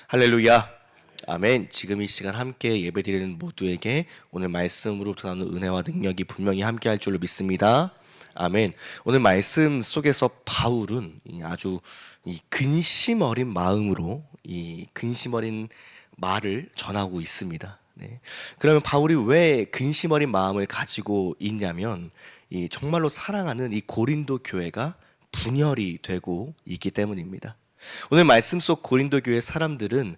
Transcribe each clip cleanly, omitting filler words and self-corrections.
할렐루야. 아멘. 지금 이 시간 함께 예배드리는 모두에게 오늘 말씀으로부터 나오는 은혜와 능력이 분명히 함께 할 줄로 믿습니다. 아멘. 오늘 말씀 속에서 바울은 아주 근심 어린 마음으로 이 근심 어린 말을 전하고 있습니다. 네. 그러면 바울이 왜 근심 어린 마음을 가지고 있냐면 정말로 사랑하는 이 고린도 교회가 분열이 되고 있기 때문입니다. 오늘 말씀 속 고린도 교회 사람들은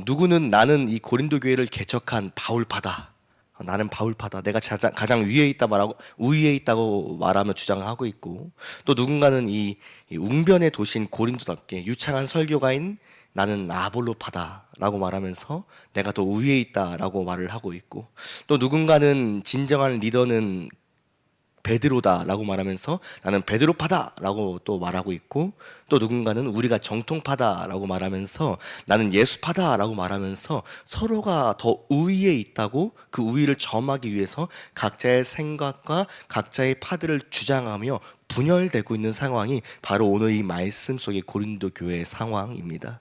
누구는 나는 이 고린도 교회를 개척한 바울파다. 나는 바울파다. 내가 가장 위에 있다 말하고 우위에 있다고 말하며 주장하고 있고, 또 누군가는 이 웅변의 도시인 고린도답게 유창한 설교가인 나는 아볼로파다라고 말하면서 내가 더 우위에 있다라고 말을 하고 있고, 또 누군가는 진정한 리더는 베드로다라고 말하면서 나는 베드로파다라고 또 말하고 있고, 또 누군가는 우리가 정통파다라고 말하면서 나는 예수파다라고 말하면서 서로가 더 우위에 있다고 그 우위를 점하기 위해서 각자의 생각과 각자의 파들을 주장하며 분열되고 있는 상황이 바로 오늘 이 말씀 속의 고린도 교회의 상황입니다.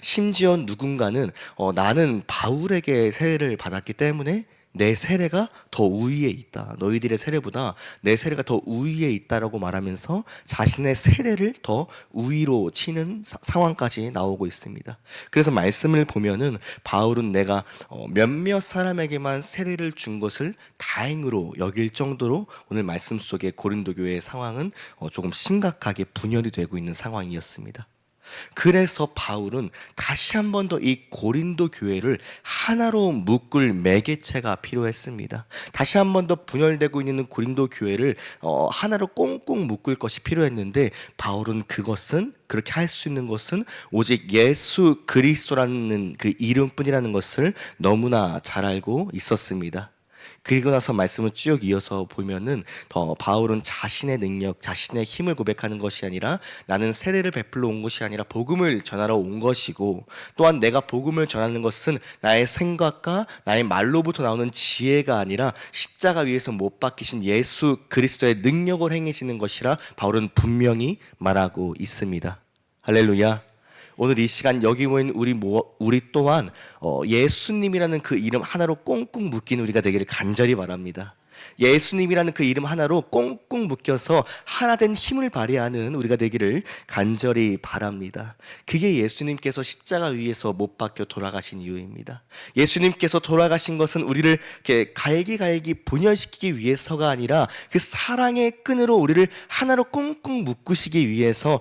심지어 누군가는 나는 바울에게 세례를 받았기 때문에 내 세례가 더 우위에 있다. 너희들의 세례보다 내 세례가 더 우위에 있다라고 말하면서 자신의 세례를 더 우위로 치는 상황까지 나오고 있습니다. 그래서 말씀을 보면은 바울은 내가 몇몇 사람에게만 세례를 준 것을 다행으로 여길 정도로 오늘 말씀 속의 고린도 교회의 상황은 조금 심각하게 분열이 되고 있는 상황이었습니다. 그래서 바울은 다시 한 번 더 이 고린도 교회를 하나로 묶을 매개체가 필요했습니다. 다시 한 번 더 분열되고 있는 고린도 교회를 하나로 꽁꽁 묶을 것이 필요했는데, 바울은 그렇게 할 수 있는 것은 오직 예수 그리스도라는 그 이름뿐이라는 것을 너무나 잘 알고 있었습니다. 그리고 나서 말씀을 쭉 이어서 보면은 바울은 자신의 능력, 자신의 힘을 고백하는 것이 아니라 나는 세례를 베풀러 온 것이 아니라 복음을 전하러 온 것이고, 또한 내가 복음을 전하는 것은 나의 생각과 나의 말로부터 나오는 지혜가 아니라 십자가 위에서 못 박히신 예수 그리스도의 능력을 행해지는 것이라 바울은 분명히 말하고 있습니다. 할렐루야. 오늘 이 시간 여기 모인 우리 또한 예수님이라는 그 이름 하나로 꽁꽁 묶인 우리가 되기를 간절히 바랍니다. 예수님이라는 그 이름 하나로 꽁꽁 묶여서 하나된 힘을 발휘하는 우리가 되기를 간절히 바랍니다. 그게 예수님께서 십자가 위에서 못 박혀 돌아가신 이유입니다. 예수님께서 돌아가신 것은 우리를 이렇게 갈기갈기 분열시키기 위해서가 아니라 그 사랑의 끈으로 우리를 하나로 꽁꽁 묶으시기 위해서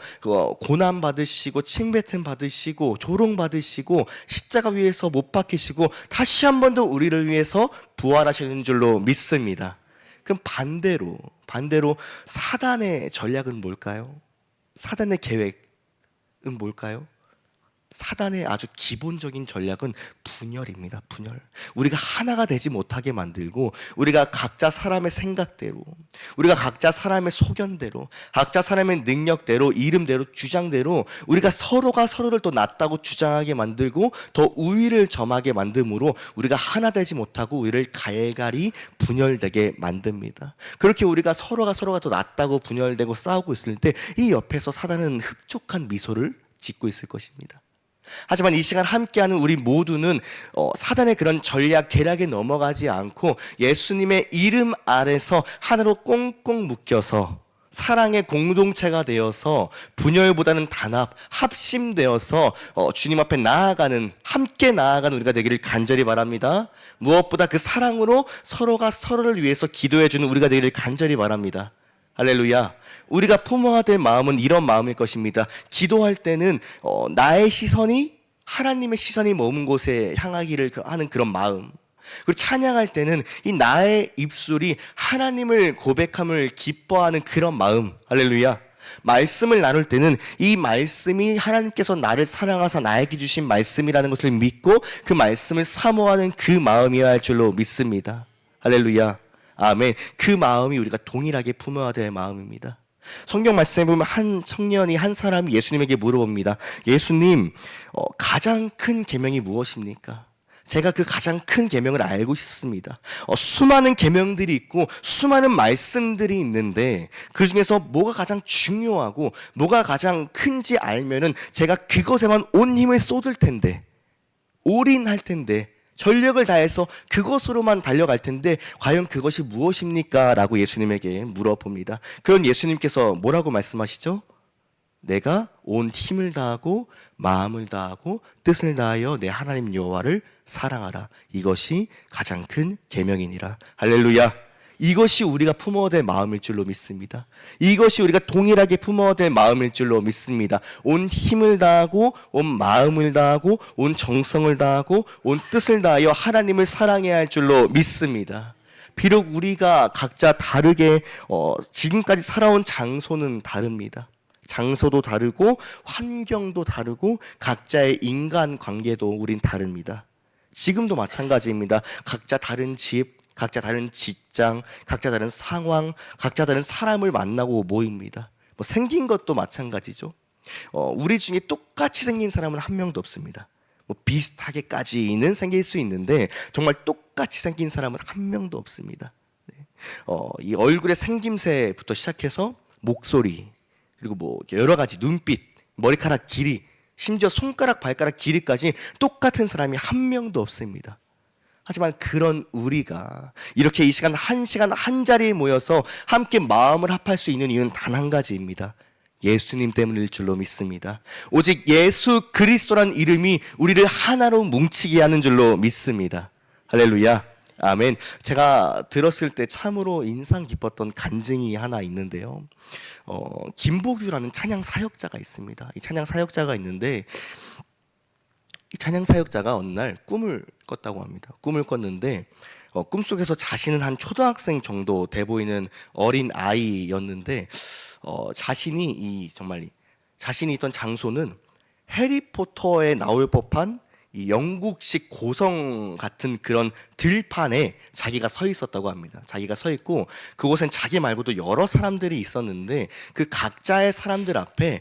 고난 받으시고 침뱉음 받으시고 조롱 받으시고 십자가 위에서 못 박히시고 다시 한 번 더 우리를 위해서 부활하시는 줄로 믿습니다. 그럼 반대로 사단의 전략은 뭘까요? 사단의 계획은 뭘까요? 사단의 아주 기본적인 전략은 분열입니다. 분열. 우리가 하나가 되지 못하게 만들고, 우리가 각자 사람의 생각대로, 우리가 각자 사람의 소견대로, 각자 사람의 능력대로, 이름대로, 주장대로 우리가 서로가 서로를 더 낫다고 주장하게 만들고 더 우위를 점하게 만듦으로 우리가 하나 되지 못하고 우리를 갈갈이 분열되게 만듭니다. 그렇게 우리가 서로가 더 낫다고 분열되고 싸우고 있을 때 이 옆에서 사단은 흡족한 미소를 짓고 있을 것입니다. 하지만 이 시간 함께하는 우리 모두는 사단의 그런 전략, 계략에 넘어가지 않고 예수님의 이름 아래서 하나로 꽁꽁 묶여서 사랑의 공동체가 되어서 분열보다는 단합, 합심되어서 주님 앞에 함께 나아가는 우리가 되기를 간절히 바랍니다. 무엇보다 그 사랑으로 서로가 서로를 위해서 기도해주는 우리가 되기를 간절히 바랍니다. 할렐루야. 우리가 품어야 될 마음은 이런 마음일 것입니다. 기도할 때는 나의 시선이 하나님의 시선이 머문 곳에 향하기를 하는 그런 마음, 그리고 찬양할 때는 이 나의 입술이 하나님을 고백함을 기뻐하는 그런 마음. 할렐루야. 말씀을 나눌 때는 이 말씀이 하나님께서 나를 사랑하사 나에게 주신 말씀이라는 것을 믿고 그 말씀을 사모하는 그 마음이어야 할 줄로 믿습니다. 할렐루야. 아멘. 그 마음이 우리가 동일하게 품어야 될 마음입니다. 성경 말씀에 보면 한 사람이 예수님에게 물어봅니다. 예수님, 가장 큰 계명이 무엇입니까? 제가 그 가장 큰 계명을 알고 싶습니다. 수많은 계명들이 있고 수많은 말씀들이 있는데 그 중에서 뭐가 가장 중요하고 뭐가 가장 큰지 알면은 제가 그것에만 온 힘을 쏟을 텐데, 올인할 텐데, 전력을 다해서 그것으로만 달려갈 텐데 과연 그것이 무엇입니까? 라고 예수님에게 물어봅니다. 그런 예수님께서 뭐라고 말씀하시죠? 내가 온 힘을 다하고 마음을 다하고 뜻을 다하여 내 하나님 여호와를 사랑하라. 이것이 가장 큰 계명이니라. 할렐루야. 이것이 우리가 품어야 될 마음일 줄로 믿습니다. 이것이 우리가 동일하게 품어야 될 마음일 줄로 믿습니다. 온 힘을 다하고 온 마음을 다하고 온 정성을 다하고 온 뜻을 다하여 하나님을 사랑해야 할 줄로 믿습니다. 비록 우리가 각자 다르게 지금까지 살아온 장소는 다릅니다. 장소도 다르고 환경도 다르고 각자의 인간관계도 우린 다릅니다. 지금도 마찬가지입니다. 각자 다른 집, 각자 다른 직장, 각자 다른 상황, 각자 다른 사람을 만나고 모입니다. 생긴 것도 마찬가지죠. 우리 중에 똑같이 생긴 사람은 한 명도 없습니다. 비슷하게까지는 생길 수 있는데 정말 똑같이 생긴 사람은 한 명도 없습니다. 이 얼굴의 생김새부터 시작해서 목소리, 그리고 여러 가지 눈빛, 머리카락 길이, 심지어 손가락, 발가락 길이까지 똑같은 사람이 한 명도 없습니다. 하지만 그런 우리가 이렇게 이 시간 한 자리에 모여서 함께 마음을 합할 수 있는 이유는 단 한 가지입니다. 예수님 때문일 줄로 믿습니다. 오직 예수 그리스도란 이름이 우리를 하나로 뭉치게 하는 줄로 믿습니다. 할렐루야. 아멘. 제가 들었을 때 참으로 인상 깊었던 간증이 하나 있는데요. 김보규라는 찬양 사역자가 있습니다. 이 찬양 사역자가 있는데 이 찬양 사역자가 어느 날 꿈을 꿨다고 합니다. 꿈을 꿨는데 꿈속에서 자신은 한 초등학생 정도 돼 보이는 어린 아이였는데 자신이 있던 장소는 해리포터에 나올 법한 이 영국식 고성 같은 그런 들판에 자기가 서 있었다고 합니다. 자기가 서 있고 그곳엔 자기 말고도 여러 사람들이 있었는데 그 각자의 사람들 앞에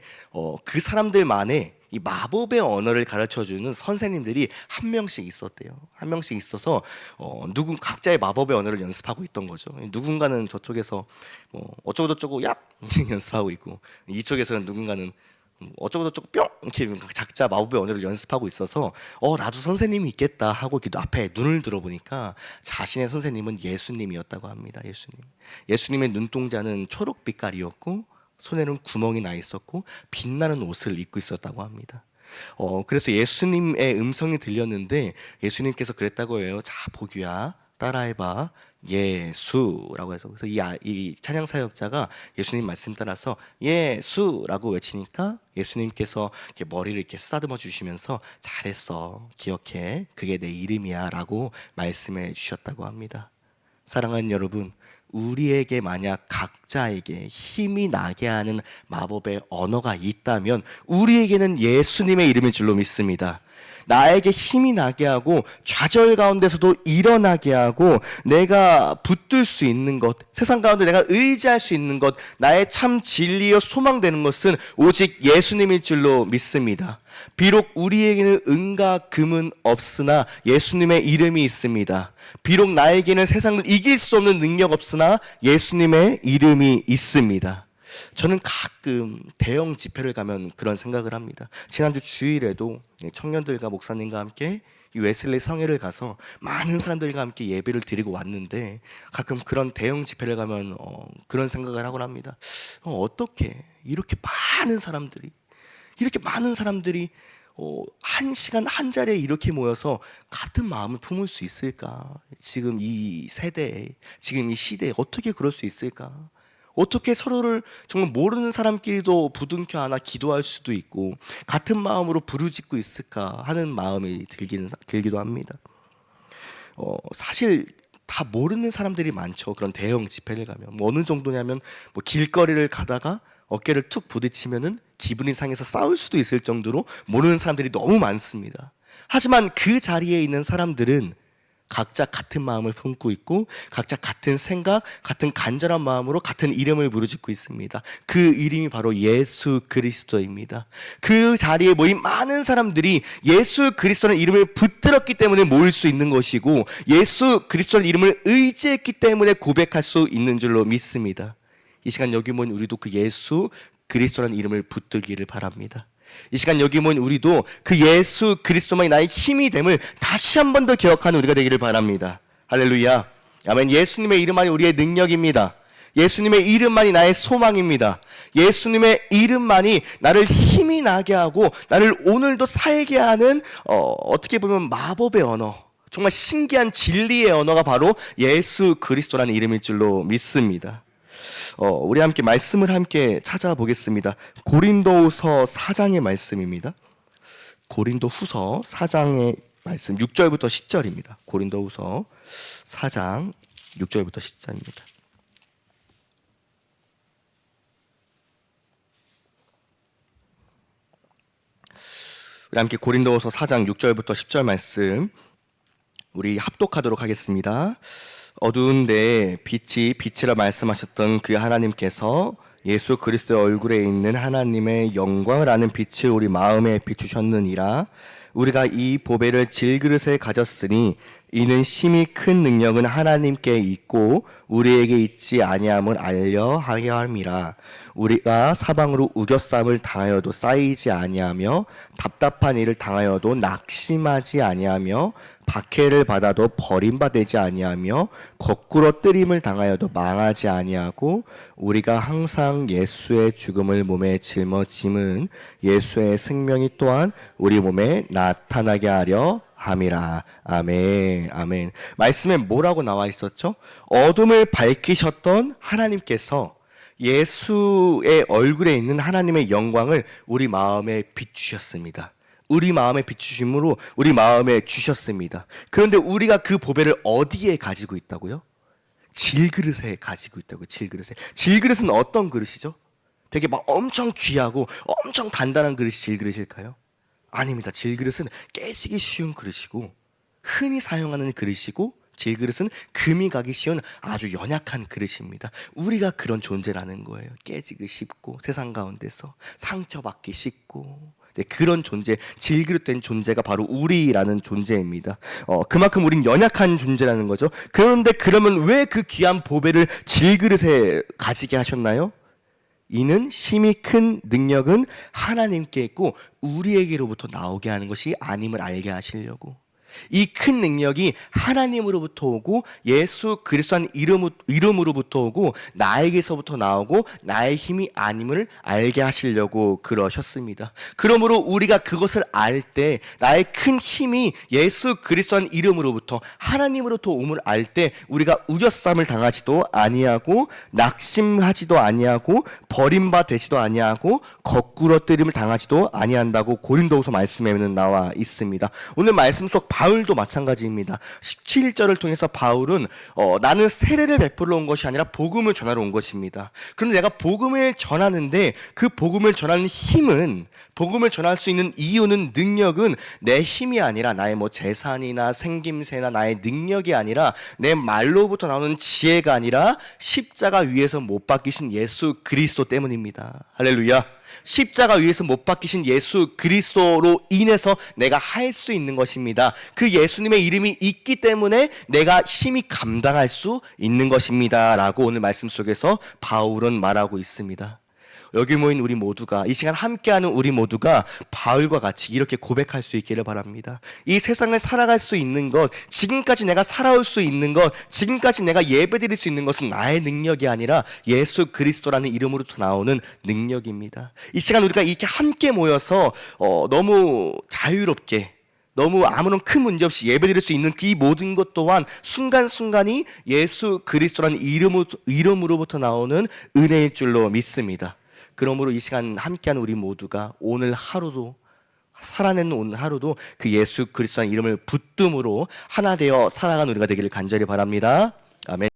그 사람들만의 이 마법의 언어를 가르쳐주는 선생님들이 한 명씩 있었대요. 한 명씩 있어서 각자의 마법의 언어를 연습하고 있던 거죠. 누군가는 저쪽에서 어쩌고저쩌고 얍 연습하고 있고 이쪽에서는 누군가는 어쩌고저쩌고 뿅 이렇게 각자 마법의 언어를 연습하고 있어서 나도 선생님이 있겠다 하고 이렇게 앞에 눈을 들어보니까 자신의 선생님은 예수님이었다고 합니다. 예수님의 눈동자는 초록빛깔이었고 손에는 구멍이 나 있었고 빛나는 옷을 입고 있었다고 합니다. 그래서 예수님의 음성이 들렸는데 예수님께서 그랬다고 해요. 자, 보규야, 따라해봐. 예수라고 해서 그래서 이 찬양 사역자가 예수님 말씀 따라서 예수라고 외치니까 예수님께서 이렇게 머리를 이렇게 쓰다듬어 주시면서 잘했어, 기억해, 그게 내 이름이야라고 말씀해 주셨다고 합니다. 사랑하는 여러분, 우리에게 만약 각자에게 힘이 나게 하는 마법의 언어가 있다면 우리에게는 예수님의 이름일 줄로 믿습니다. 나에게 힘이 나게 하고 좌절 가운데서도 일어나게 하고 내가 붙들 수 있는 것, 세상 가운데 내가 의지할 수 있는 것, 나의 참 진리여 소망되는 것은 오직 예수님일 줄로 믿습니다. 비록 우리에게는 은과 금은 없으나 예수님의 이름이 있습니다. 비록 나에게는 세상을 이길 수 없는 능력 없으나 예수님의 이름이 있습니다. 저는 가끔 대형 집회를 가면 그런 생각을 합니다. 지난주 주일에도 청년들과 목사님과 함께 이 웨슬리 성회를 가서 많은 사람들과 함께 예배를 드리고 왔는데 가끔 그런 대형 집회를 가면 그런 생각을 하곤 합니다. 어떻게 이렇게 많은 사람들이 한 시간 한 자리에 이렇게 모여서 같은 마음을 품을 수 있을까? 지금 이 세대에, 지금 이 시대에 어떻게 그럴 수 있을까? 어떻게 서로를 정말 모르는 사람끼리도 부둥켜 안아 기도할 수도 있고 같은 마음으로 부르짖고 있을까 하는 마음이 들기도 합니다. 사실 다 모르는 사람들이 많죠. 그런 대형 집회를 가면 어느 정도냐면 길거리를 가다가 어깨를 툭 부딪히면은 기분이 상해서 싸울 수도 있을 정도로 모르는 사람들이 너무 많습니다. 하지만 그 자리에 있는 사람들은 각자 같은 마음을 품고 있고 각자 같은 생각, 같은 간절한 마음으로 같은 이름을 부르짖고 있습니다. 그 이름이 바로 예수 그리스도입니다. 그 자리에 모인 많은 사람들이 예수 그리스도라는 이름을 붙들었기 때문에 모일 수 있는 것이고 예수 그리스도라는 이름을 의지했기 때문에 고백할 수 있는 줄로 믿습니다. 이 시간 여기 모인 우리도 그 예수 그리스도라는 이름을 붙들기를 바랍니다. 이 시간 여기 모인 우리도 그 예수 그리스도만이 나의 힘이 됨을 다시 한 번 더 기억하는 우리가 되기를 바랍니다. 할렐루야. 아멘. 예수님의 이름만이 우리의 능력입니다. 예수님의 이름만이 나의 소망입니다. 예수님의 이름만이 나를 힘이 나게 하고 나를 오늘도 살게 하는 어떻게 보면 마법의 언어, 정말 신기한 진리의 언어가 바로 예수 그리스도라는 이름일 줄로 믿습니다. 우리 함께 말씀을 함께 찾아보겠습니다. 고린도후서 4장의 말씀입니다. 고린도후서 4장의 말씀 6절부터 10절입니다. 고린도후서 4장 6절부터 10절입니다. 우리 함께 고린도후서 4장 6절부터 10절 말씀 우리 합독하도록 하겠습니다. 어두운데 빛이 빛이라 말씀하셨던 그 하나님께서 예수 그리스도의 얼굴에 있는 하나님의 영광을 아는 빛을 우리 마음에 비추셨느니라. 우리가 이 보배를 질그릇에 가졌으니 이는 심히 큰 능력은 하나님께 있고 우리에게 있지 아니함을 알려 하려 함이라. 우리가 사방으로 우겨쌈을 당하여도 쌓이지 아니하며 답답한 일을 당하여도 낙심하지 아니하며 박해를 받아도 버림받지 아니하며 거꾸로 뜨림을 당하여도 망하지 아니하고 우리가 항상 예수의 죽음을 몸에 짊어짐은 예수의 생명이 또한 우리 몸에 나타나게 하려 함이라. 아멘. 아멘. 말씀에 뭐라고 나와 있었죠? 어둠을 밝히셨던 하나님께서 예수의 얼굴에 있는 하나님의 영광을 우리 마음에 비추셨습니다. 우리 마음에 비추심으로 우리 마음에 주셨습니다. 그런데 우리가 그 보배를 어디에 가지고 있다고요? 질그릇에 가지고 있다고요. 질그릇에. 질그릇은 어떤 그릇이죠? 되게 막 엄청 귀하고 엄청 단단한 그릇이 질그릇일까요? 아닙니다. 질그릇은 깨지기 쉬운 그릇이고 흔히 사용하는 그릇이고 질그릇은 금이 가기 쉬운 아주 연약한 그릇입니다. 우리가 그런 존재라는 거예요. 깨지기 쉽고 세상 가운데서 상처받기 쉽고 그런 존재, 질그릇된 존재가 바로 우리라는 존재입니다. 그만큼 우린 연약한 존재라는 거죠. 그런데 그러면 왜 그 귀한 보배를 질그릇에 가지게 하셨나요? 이는 심히 큰 능력은 하나님께 있고 우리에게로부터 나오게 하는 것이 아님을 알게 하시려고. 이 큰 능력이 하나님으로부터 오고 예수 그리스도라는 이름으로부터 오고 나에게서부터 나오고 나의 힘이 아님을 알게 하시려고 그러셨습니다. 그러므로 우리가 그것을 알 때 나의 큰 힘이 예수 그리스도라는 이름으로부터 하나님으로부터 옴을 알 때 우리가 우겨쌈을 당하지도 아니하고 낙심하지도 아니하고 버림받지도 아니하고 거꾸로 뜨림을 당하지도 아니한다고 고린도후서 말씀에는 나와 있습니다. 오늘 말씀 속 바울도 마찬가지입니다. 17절을 통해서 바울은 나는 세례를 베풀러 온 것이 아니라 복음을 전하러 온 것입니다. 그런데 내가 복음을 전하는데 그 복음을 전하는 힘은, 복음을 전할 수 있는 이유는, 능력은 내 힘이 아니라 나의 재산이나 생김새나 나의 능력이 아니라 내 말로부터 나오는 지혜가 아니라 십자가 위에서 못 박히신 예수 그리스도 때문입니다. 할렐루야. 십자가 위에서 못 박히신 예수 그리스도로 인해서 내가 할 수 있는 것입니다. 그 예수님의 이름이 있기 때문에 내가 심히 감당할 수 있는 것입니다 라고 오늘 말씀 속에서 바울은 말하고 있습니다. 여기 모인 우리 모두가, 이 시간 함께하는 우리 모두가 바울과 같이 이렇게 고백할 수 있기를 바랍니다. 이 세상을 살아갈 수 있는 것, 지금까지 내가 살아올 수 있는 것, 지금까지 내가 예배드릴 수 있는 것은 나의 능력이 아니라 예수 그리스도라는 이름으로부터 나오는 능력입니다. 이 시간 우리가 이렇게 함께 모여서 너무 자유롭게, 너무 아무런 큰 문제 없이 예배드릴 수 있는 이 모든 것 또한 순간순간이 예수 그리스도라는 이름으로부터 나오는 은혜일 줄로 믿습니다. 그러므로 이 시간 함께하는 우리 모두가 오늘 하루도, 살아내는 오늘 하루도 그 예수 그리스도의 이름을 붙듦으로 하나 되어 살아가는 우리가 되기를 간절히 바랍니다. 아멘.